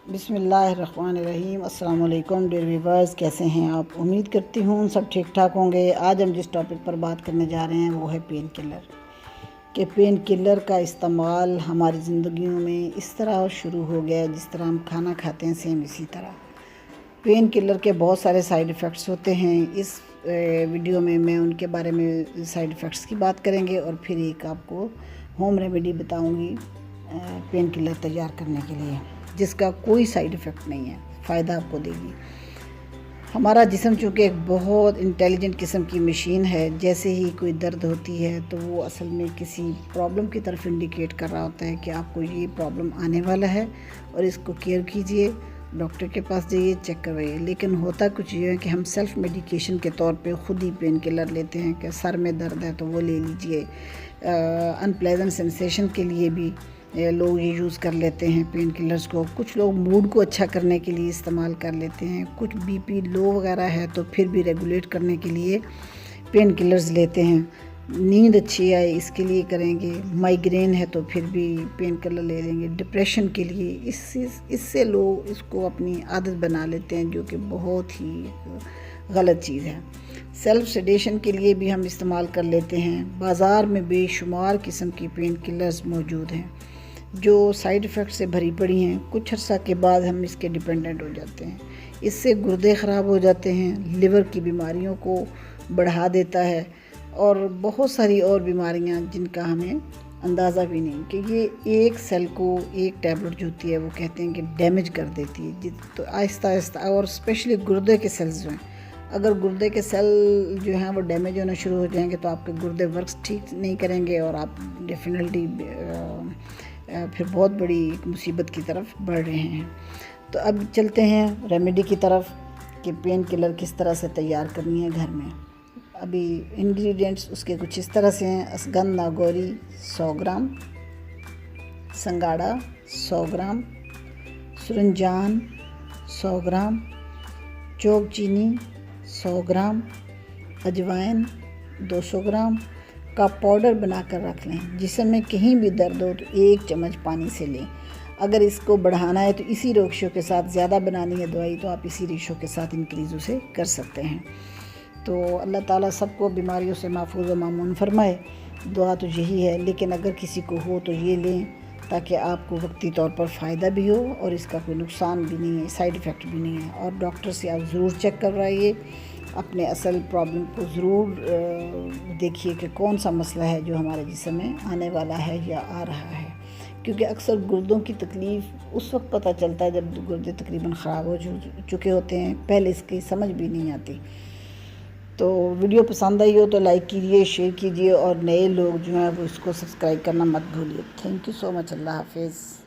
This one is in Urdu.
بسم اللہ الرحمن الرحیم۔ السلام علیکم ڈیئر ویورز، کیسے ہیں آپ؟ امید کرتی ہوں سب ٹھیک ٹھاک ہوں گے۔ آج ہم جس ٹاپک پر بات کرنے جا رہے ہیں وہ ہے پین کلر، کہ پین کلر کا استعمال ہماری زندگیوں میں اس طرح شروع ہو گیا ہے جس طرح ہم کھانا کھاتے ہیں سیم اسی طرح۔ پین کلر کے بہت سارے سائیڈ ایفیکٹس ہوتے ہیں۔ اس ویڈیو میں ان کے بارے میں سائیڈ ایفیکٹس کی بات کریں گے اور پھر ایک آپ کو ہوم ریمیڈی بتاؤں گی پین کلر تیار کرنے کے لیے، جس کا کوئی سائیڈ ایفیکٹ نہیں ہے، فائدہ آپ کو دے گی۔ ہمارا جسم چونکہ ایک بہت انٹیلیجنٹ قسم کی مشین ہے، جیسے ہی کوئی درد ہوتی ہے تو وہ اصل میں کسی پرابلم کی طرف انڈیکیٹ کر رہا ہوتا ہے کہ آپ کو یہ پرابلم آنے والا ہے اور اس کو کیئر کیجئے، ڈاکٹر کے پاس جائیے، چیک کروائیے۔ لیکن ہوتا کچھ یہ ہے کہ ہم سیلف میڈیکیشن کے طور پہ خود ہی پین کلر لیتے ہیں، کہ سر میں درد ہے تو وہ لے لیجئے۔ ان پلیزنٹ سینسیشن کے لیے بھی لوگ یہ یوز کر لیتے ہیں پین کلرز کو۔ کچھ لوگ موڈ کو اچھا کرنے کے لیے استعمال کر لیتے ہیں، کچھ بی پی لو وغیرہ ہے تو پھر بھی ریگولیٹ کرنے کے لیے پین کلرز لیتے ہیں۔ نیند اچھی آئے اس کے لیے کریں گے، مائیگرین ہے تو پھر بھی پین کلر لے لیں گے، ڈپریشن کے لیے۔ اس سے لوگ اس کو اپنی عادت بنا لیتے ہیں، جو کہ بہت ہی غلط چیز ہے۔ سیلف سیڈیشن کے لیے بھی ہم استعمال کر لیتے ہیں۔ بازار میں بے شمار قسم کی پین کلرز موجود ہیں جو سائیڈ ایفیکٹ سے بھری پڑی ہیں۔ کچھ عرصہ کے بعد ہم اس کے ڈیپینڈنٹ ہو جاتے ہیں۔ اس سے گردے خراب ہو جاتے ہیں، لیور کی بیماریوں کو بڑھا دیتا ہے اور بہت ساری اور بیماریاں جن کا ہمیں اندازہ بھی نہیں، کہ یہ ایک سیل کو ایک ٹیبلٹ جو ہوتی ہے وہ کہتے ہیں کہ ڈیمیج کر دیتی ہے۔ تو آہستہ آہستہ، اور اسپیشلی گردے کے سیلز جو ہیں، اگر گردے کے سیل جو ہیں وہ ڈیمیج ہونا شروع ہو جائیں گے تو آپ کے گردے ورکس ٹھیک نہیں کریں گے اور آپ ڈیفینیٹلی پھر بہت بڑی ایک مصیبت کی طرف بڑھ رہے ہیں۔ تو اب چلتے ہیں ریمیڈی کی طرف، کہ پین کلر کس طرح سے تیار کرنی ہے گھر میں۔ ابھی انگریڈینٹس اس کے کچھ اس طرح سے ہیں: اسگن ناگوری 100 گرام، سنگاڑا 100 گرام، سرنجان 100 گرام، چوک چینی 100 گرام، اجوائن 200 گرام کا پاؤڈر بنا کر رکھ لیں۔ جسم میں کہیں بھی درد ہو تو 1 چمچ پانی سے لیں۔ اگر اس کو بڑھانا ہے تو اسی ریشو کے ساتھ، زیادہ بنانی ہے دوائی تو آپ اسی ریشو کے ساتھ انکریز اسے کر سکتے ہیں۔ تو اللہ تعالیٰ سب کو بیماریوں سے محفوظ و مامون فرمائے، دعا تو یہی ہے۔ لیکن اگر کسی کو ہو تو یہ لیں تاکہ آپ کو وقتی طور پر فائدہ بھی ہو اور اس کا کوئی نقصان بھی نہیں ہے، سائیڈ ایفیکٹ بھی نہیں ہے۔ اور ڈاکٹر سے آپ ضرور چیک کروائیے، اپنے اصل پرابلم کو ضرور دیکھیے کہ کون سا مسئلہ ہے جو ہمارے جسم میں آنے والا ہے یا آ رہا ہے، کیونکہ اکثر گردوں کی تکلیف اس وقت پتہ چلتا ہے جب گردے تقریباً خراب ہو چکے ہوتے ہیں، پہلے اس کی سمجھ بھی نہیں آتی۔ تو ویڈیو پسند آئی ہو تو لائک کیجئے، شیئر کیجئے، اور نئے لوگ جو ہیں وہ اس کو سبسکرائب کرنا مت بھولیے۔ تھینک یو سو مچ۔ اللہ حافظ۔